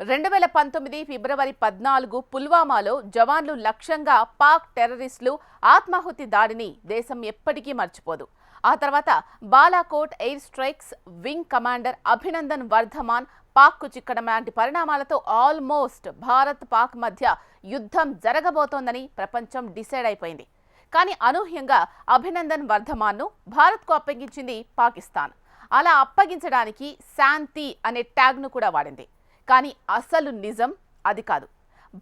2019 ఫిబ్రవరి 14 పుల్వామాలో జవాన్లు లక్ష్యంగా పాక్ టెర్రరిస్టులు ఆత్మాహుతి దాడిని దేశం ఎప్పటికీ మర్చిపోదు. ఆ తర్వాత Balakot air strikes wing commander Abhinandan Varthaman పాక్కు చిక్కడం లాంటి పరిణామాలతో ఆల్మోస్ట్ భారత్ పాక్ మధ్య యుద్ధం జరగబోతోందని ప్రపంచం డిసైడ్ అయిపోయింది. కానీ అనూహ్యంగా అభినందన్ వర్ధమాన్ను భారత్కు అప్పగించింది పాకిస్తాన్. అలా అప్పగించడానికి శాంతి అనే ట్యాగ్ను కూడా వాడింది. కానీ అసలు నిజం అది కాదు.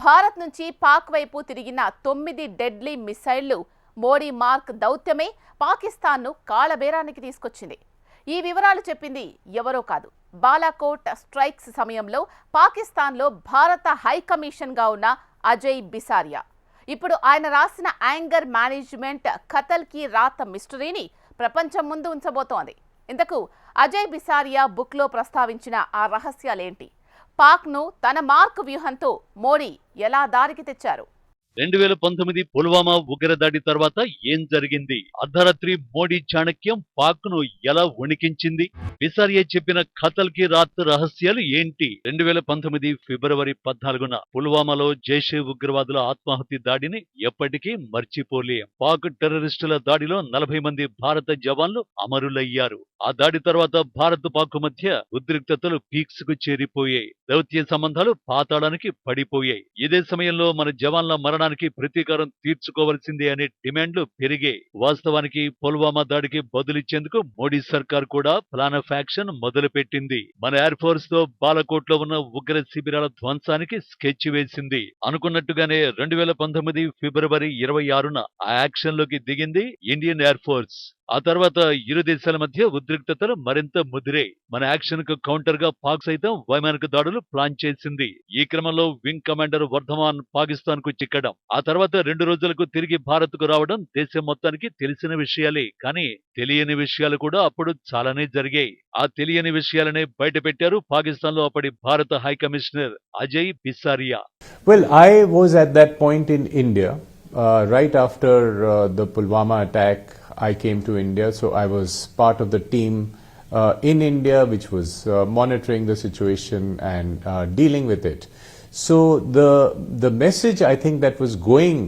భారత్ నుంచి పాక్ వైపు తిరిగిన 9 డెడ్లీ మిసైళ్లు మోడీ మార్క్ దౌత్యమే పాకిస్తాన్ను కాళబేరానికి తీసుకొచ్చింది. ఈ వివరాలు చెప్పింది ఎవరో కాదు, బాలాకోట్ స్ట్రైక్స్ సమయంలో పాకిస్తాన్లో భారత హైకమిషన్గా ఉన్న అజయ్ బిసారియా. ఇప్పుడు ఆయన రాసిన యాంగర్ మేనేజ్మెంట్ ఖతల్కి రాత మిస్టరీని ప్రపంచం ముందు ఉంచబోతోంది. ఇంతకు అజయ్ బిసారియా బుక్లో ప్రస్తావించిన ఆ రహస్యాలేంటి? పాక్ను తన మార్క్ వ్యూహంతో మోడీ ఎలా దారికి తెచ్చారు? 2019 పుల్వామా ఉగ్రదాడి తర్వాత ఏం జరిగింది? అర్ధరాత్రి మోడీ చాణక్యం పాక్ను ఎలా వణికించింది? బిసారియా చెప్పిన ఖతల్కి రాత్ రహస్యాలు ఏంటి? 2019 ఫిబ్రవరి 14న పుల్వామాలో జైషే ఉగ్రవాదుల ఆత్మాహుతి దాడిని ఎప్పటికీ మర్చిపోలేం. పాక్ టెర్రరిస్టుల దాడిలో 40 మంది భారత జవాన్లు అమరులయ్యారు. ఆ దాడి తర్వాత భారత్ పాక్ మధ్య ఉద్రిక్తతలు పీక్స్ కు చేరిపోయాయి. దౌత్య సంబంధాలు పాతాళానికి పడిపోయాయి. ఇదే సమయంలో మన జవాన్ల మరణానికి ప్రతీకారం తీర్చుకోవాల్సిందే అనే డిమాండ్లు పెరిగాయి. వాస్తవానికి పుల్వామా దాడికి బదులిచ్చేందుకు మోడీ సర్కార్ కూడా ప్లాన్ ఆఫ్ యాక్షన్ మొదలుపెట్టింది. మన ఎయిర్ ఫోర్స్ తో బాలకోట్ లో ఉన్న ఉగ్ర శిబిరాల ధ్వంసానికి స్కెచ్ వేసింది. అనుకున్నట్టుగానే 2019 ఫిబ్రవరి 26న ఆ యాక్షన్ లోకి దిగింది ఇండియన్ ఎయిర్ ఫోర్స్. ఆ తర్వాత ఇరు దేశాల మధ్య ఉద్రిక్తతలు మరింత ముదిరాయి. మన యాక్షన్ కు కౌంటర్ గా పాక్ సైతం వైమానిక దాడులు ప్లాన్ చేసింది. ఈ క్రమంలో వింగ్ కమాండర్ వర్ధమాన్ పాకిస్తాన్ కు చిక్కడం, ఆ తర్వాత 2 రోజులకు తిరిగి భారత్ కు రావడం దేశం మొత్తానికి తెలిసిన విషయాలే. కానీ తెలియని విషయాలు కూడా అప్పుడు చాలానే జరిగాయి. ఆ తెలియని విషయాలనే బయటపెట్టారు పాకిస్తాన్ లో అప్పటి భారత high commissioner Ajay Bisaria. Well, I was at that point in India. Right after the Pulwama attack, I came to India. So I was part of the team in India which was monitoring the situation and dealing with it. So the message I think that was going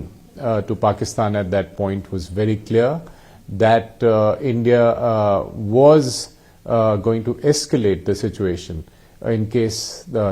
to Pakistan at that point was very clear, that India was going to escalate the situation in case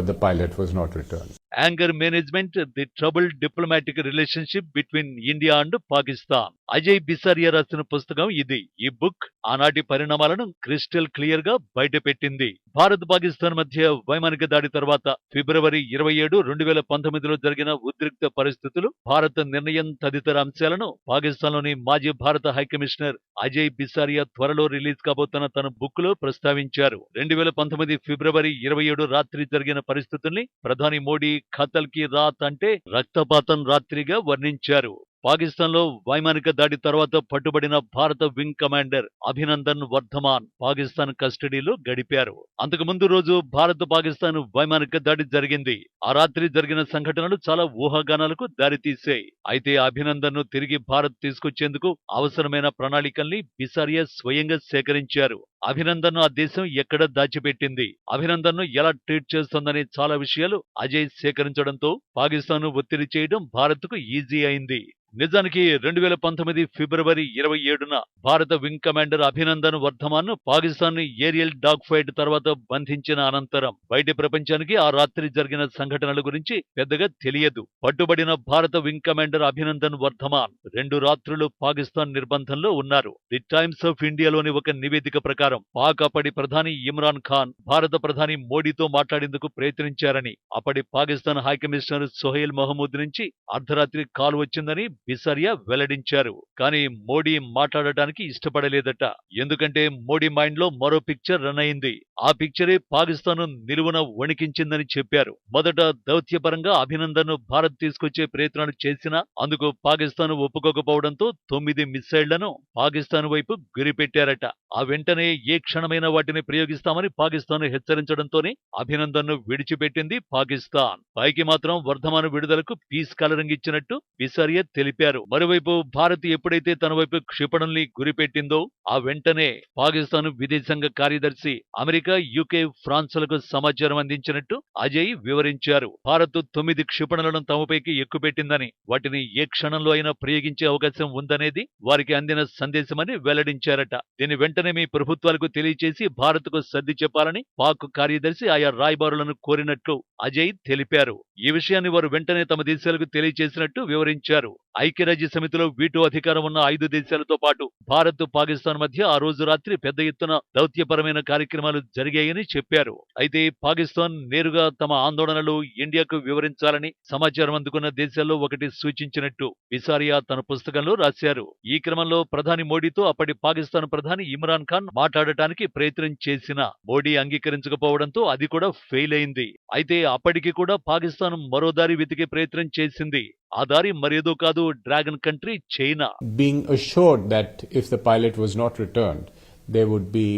the pilot was not returned. Anger management, the troubled diplomatic relationship between India and Pakistan. Ajay Bisaria రాసిన పుస్తకం ఇది. ఈ book ఆనాటి పరిణామాలను crystal clear గా బయటపెట్టింది. భారత్ పాకిస్తాన్ మధ్య వైమానిక దాడి తర్వాత ఫిబ్రవరి 27, 2019లో జరిగిన ఉద్రిక్త పరిస్థితులు, భారత నిర్ణయం తదితర అంశాలను పాకిస్తాన్ లోని మాజీ భారత హైకమిషనర్ అజయ్ బిసారియా త్వరలో రిలీజ్ కాబోతున్న తన బుక్ లో ప్రస్తావించారు. 2019 ఫిబ్రవరి 27 రాత్రి జరిగిన పరిస్థితుల్ని ప్రధాని మోడీ ఖతల్కి రాత్ అంటే రక్తపాతం రాత్రిగా వర్ణించారు. పాకిస్తాన్ లో వైమానిక దాడి తర్వాత పట్టుబడిన భారత వింగ్ కమాండర్ అభినందన్ వర్ధమాన్ పాకిస్తాన్ కస్టడీలో గడిపారు. అంతకు ముందు రోజు భారత్ పాకిస్తాన్ వైమానిక దాడి జరిగింది. ఆ రాత్రి జరిగిన సంఘటనలు చాలా ఊహాగానాలకు దారితీశాయి. అయితే అభినందన్ ను తిరిగి భారత్ తీసుకొచ్చేందుకు అవసరమైన ప్రణాళికల్ని బిసారియా స్వయంగా సేకరించారు. అభినందన్ ను ఆ దేశం ఎక్కడ దాచిపెట్టింది, అభినందన్ ను ఎలా ట్రీట్ చేస్తోందనే చాలా విషయాలు అజయ్ సేకరించడంతో పాకిస్తాన్ ను ఒత్తిడి చేయడం భారత్ కు ఈజీ అయింది. నిజానికి 2019 ఫిబ్రవరి 27న భారత వింగ్ కమాండర్ అభినందన్ వర్ధమాన్ ను పాకిస్తాన్ ఏరియల్ డాగ్ ఫైట్ తర్వాత బంధించిన అనంతరం బయటి ప్రపంచానికి ఆ రాత్రి జరిగిన సంఘటనల గురించి పెద్దగా తెలియదు. పట్టుబడిన భారత వింగ్ కమాండర్ అభినందన్ వర్ధమాన్ 2 రాత్రులు పాకిస్తాన్ నిర్బంధంలో ఉన్నారు. ది టైమ్స్ ఆఫ్ ఇండియాలోని ఒక నివేదిక ప్రకారం పాక్ అప్పటి ప్రధాని ఇమ్రాన్ ఖాన్ భారత ప్రధాని మోడీతో మాట్లాడేందుకు ప్రయత్నించారని, అప్పటి పాకిస్తాన్ హైకమిషనర్ సోహైల్ మహమూద్ నుంచి అర్ధరాత్రి కాల్ వచ్చిందని బిసారియా వెల్లడించారు. కానీ మోడీ మాట్లాడటానికి ఇష్టపడలేదట. ఎందుకంటే మోడీ మైండ్ లో మరో పిక్చర్ రన్ అయింది. ఆ పిక్చరే పాకిస్తాన్ నిలువున వణికించిందని చెప్పారు. మొదట దౌత్యపరంగా అభినందన్ భారత్ తీసుకొచ్చే ప్రయత్నాలు చేసినా అందుకు పాకిస్తాన్ ఒప్పుకోకపోవడంతో 9 మిసైళ్లను పాకిస్తాన్ వైపు గురిపెట్టారట. ఆ వెంటనే ఏ క్షణమైనా వాటిని ప్రయోగిస్తామని పాకిస్తాన్ హెచ్చరించడంతోనే అభినందన్ ను విడిచిపెట్టింది పాకిస్తాన్. పైకి మాత్రం వర్ధమాన్ విడుదలకు పీస్ కలరింగ్ ఇచ్చినట్టు బిసారియా తెలిపారు. మరోవైపు భారత్ ఎప్పుడైతే తన వైపు క్షిపణుల్ని గురిపెట్టిందో ఆ వెంటనే పాకిస్తాన్ విదేశాంగ కార్యదర్శి అమెరికా, యూకే, ఫ్రాన్స్లకు సమాచారం అందించినట్టు అజయ్ వివరించారు. భారత్ 9 క్షిపణులను తమపైకి ఎక్కుపెట్టిందని, వాటిని ఏ క్షణంలో అయినా ప్రయోగించే అవకాశం ఉందనేది వారికి అందిన సందేశమని వెల్లడించారట. దీని వెంటనే మీ ప్రభుత్వాలకు తెలియచేసి భారత్కు సర్ది చెప్పాలని పాక్ కార్యదర్శి ఆయా రాయబారులను కోరినట్లు అజయ్ తెలిపారు. ఈ విషయాన్ని వారు వెంటనే తమ దేశాలకు తెలియచేసినట్టు వివరించారు. ఐక్యరాజ్య సమితిలో వీటో అధికారం ఉన్న 5 దేశాలతో పాటు భారత్, పాకిస్తాన్ మధ్య ఆ రోజు రాత్రి పెద్ద ఎత్తున దౌత్యపరమైన కార్యక్రమాలు జరిగాయని చెప్పారు. అయితే పాకిస్తాన్ నేరుగా తమ ఆందోళనలు ఇండియాకు వివరించాలని సమాచారం అందుకున్న దేశాల్లో ఒకటి సూచించినట్టు బిసారియా తన పుస్తకంలో రాశారు. ఈ క్రమంలో ప్రధాని మోడీతో అప్పటి పాకిస్తాన్ ప్రధాని ఇమ్రాన్ ఖాన్ మాట్లాడటానికి ప్రయత్నం చేసినా మోడీ అంగీకరించకపోవడంతో అది కూడా ఫెయిల్ అయింది. అయితే అప్పటికి కూడా పాకిస్తాన్ మరో దారి వెతికే ప్రయత్నం చేసింది. ఆ దారి మరేదో కాదు, dragon country China. Being assured that if the pilot was not returned, there would be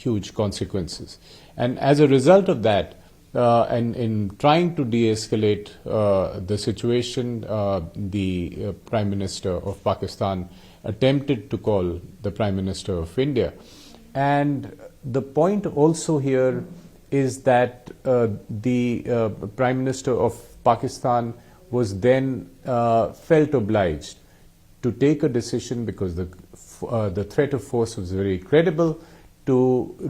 huge consequences. And as a result of that, and in trying to de-escalate the situation, the Prime Minister of Pakistan attempted to call the Prime Minister of India. And the point also here is that the Prime Minister of Pakistan was then felt obliged to take a decision, because the threat of force was very credible, to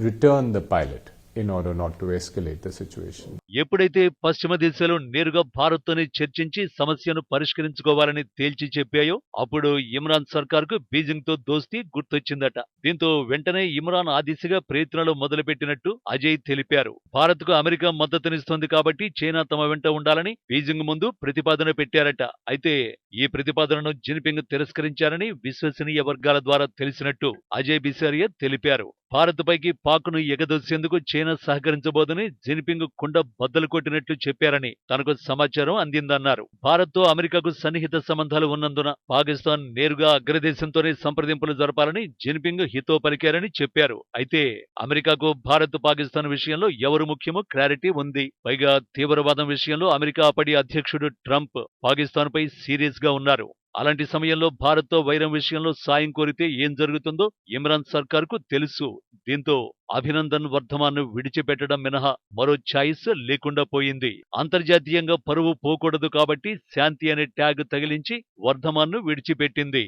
return the pilot in order not to escalate the situation. ఎప్పుడైతే పశ్చిమ దేశాలు నేరుగా భారత్తోనే చర్చించి సమస్యను పరిష్కరించుకోవాలని తేల్చి చెప్పాయో అప్పుడు Imran సర్కార్కు Beijing తో దోస్తీ గుర్తొచ్చిందట. దీంతో వెంటనే ఇమ్రాన్ ఆ దిశగా ప్రయత్నాలు మొదలుపెట్టినట్టు అజయ్ తెలిపారు. భారత్ కు అమెరికా మద్దతునిస్తోంది కాబట్టి చైనా తమ వెంట ఉండాలని బీజింగ్ ముందు ప్రతిపాదన పెట్టారట. అయితే ఈ ప్రతిపాదనను జిన్పింగ్ తిరస్కరించారని విశ్వసనీయ వర్గాల ద్వారా తెలిసినట్టు అజయ్ బిసారియా తెలిపారు. భారత్ పైకి పాక్ను ఎగదోసేందుకు చైనా సహకరించబోదని జిన్పింగ్ కుండ బద్దలు కొట్టినట్లు చెప్పారని తనకు సమాచారం అందిందన్నారు. భారత్తో అమెరికాకు సన్నిహిత సంబంధాలు ఉన్నందున పాకిస్తాన్ నేరుగా అగ్రదేశంతోనే సంప్రదింపులు జరపాలని జిన్పింగ్ హితో పలికారని చెప్పారు. అయితే అమెరికాకు భారత్, పాకిస్తాన్ విషయంలో ఎవరు ముఖ్యమో క్లారిటీ ఉంది. పైగా తీవ్రవాదం విషయంలో అమెరికా అప్పటి అధ్యక్షుడు ట్రంప్ పాకిస్తాన్ పై సీరియస్ గా ఉన్నారు. అలాంటి సమయంలో భారత్తో వైరం విషయంలో సాయం కోరితే ఏం జరుగుతుందో ఇమ్రాన్ సర్కార్కు తెలుసు. దీంతో అభినందన్ వర్ధమాన్ను విడిచిపెట్టడం మినహా మరో ఛాయిస్ లేకుండా పోయింది. అంతర్జాతీయంగా పరువు పోకూడదు కాబట్టి శాంతి అనే ట్యాగ్ తగిలించి వర్ధమాన్ను విడిచిపెట్టింది.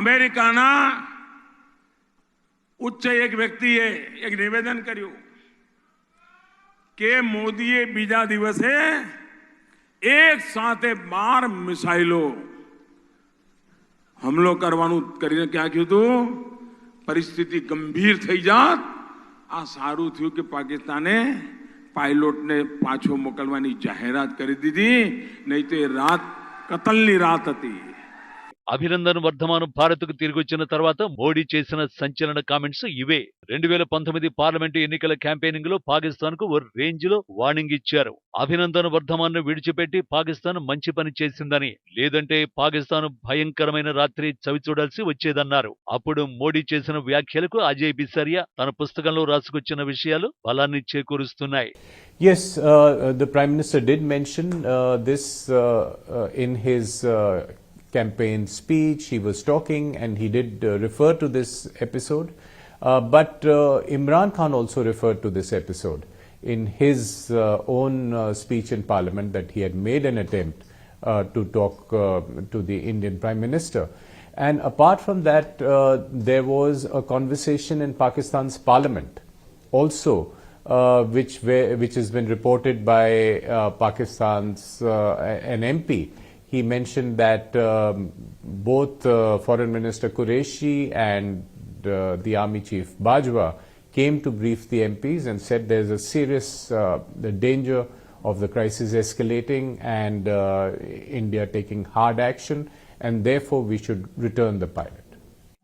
અમેરિકાના ઉચ્ચ એક વ્યક્તિએ એક નિવેદન કર્યું કે મોદીએ બીજા દિવસે એક સાથે 12 મિસાઇલો હુમલો કરવાનું કરીને ક્યાં કહ્યું હતું, પરિસ્થિતિ ગંભીર થઈ જાત. આ સારું થયું કે પાકિસ્તાને પાયલોટને પાછો મોકલવાની જાહેરાત કરી દીધી, નહીં તો એ રાત કતલની રાત હતી. అభినందన్ వర్ధమాన్ భారత్కు తిరిగొచ్చిన తర్వాత మోడీ చేసిన సంచలన కామెంట్స్ ఇవే. 2019 పార్లమెంటు ఎన్నికల క్యాంపెయినింగ్ లో పాకిస్తాన్ కు ఓ రేంజ్ లో వార్నింగ్ ఇచ్చారు. అభినందన్ వర్ధమాన్ ను విడిచిపెట్టి పాకిస్తాన్ మంచి పని చేసిందని, లేదంటే పాకిస్తాన్ భయంకరమైన రాత్రి చవిచూడాల్సి వచ్చేదన్నారు. అప్పుడు మోడీ చేసిన వ్యాఖ్యలకు అజయ్ బిసారియా తన పుస్తకంలో రాసుకొచ్చిన విషయాలు బలాన్ని చేకూరుస్తున్నాయి. Yes, the Prime Minister did mention this in his campaign speech. He was talking and he did refer to this episode, but Imran Khan also referred to this episode in his own speech in Parliament, that he had made an attempt to talk to the Indian Prime Minister. And apart from that, there was a conversation in Pakistan's Parliament also, which has been reported by Pakistan's an MP. He mentioned that both Foreign Minister Qureshi and the Army Chief Bajwa came to brief the MPs and said there's a serious danger of the crisis escalating and India taking hard action, and therefore we should return the pilot.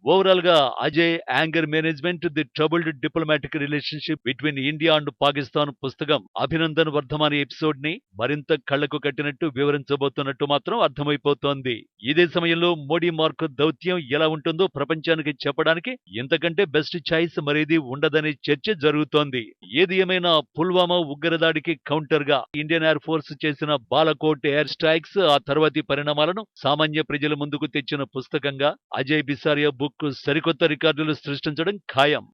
Overall గా Ajay anger management the troubled diplomatic relationship between India and Pakistan పుస్తకం Abhinandan Vardhaman episode ని మరింత కళ్లకు కట్టినట్టు వివరించబోతున్నట్టు మాత్రం అర్థమైపోతోంది. ఇదే సమయంలో Modi mark దౌత్యం ఎలా ఉంటుందో ప్రపంచానికి చెప్పడానికి ఇంతకంటే బెస్ట్ ఛాయిస్ మరేది ఉండదనే చర్చ జరుగుతోంది. ఏది ఏమైనా పుల్వామా ఉగ్రదాడికి కౌంటర్ గా ఇండియన్ ఎయిర్ ఫోర్స్ చేసిన బాలకోట్ ఎయిర్ స్ట్రైక్స్, ఆ తర్వాతి పరిణామాలను సామాన్య ప్రజల ముందుకు తెచ్చిన పుస్తకంగా అజయ్ బిసారియా బుక్ సరికొత్త రికార్డులు సృష్టించడం ఖాయం.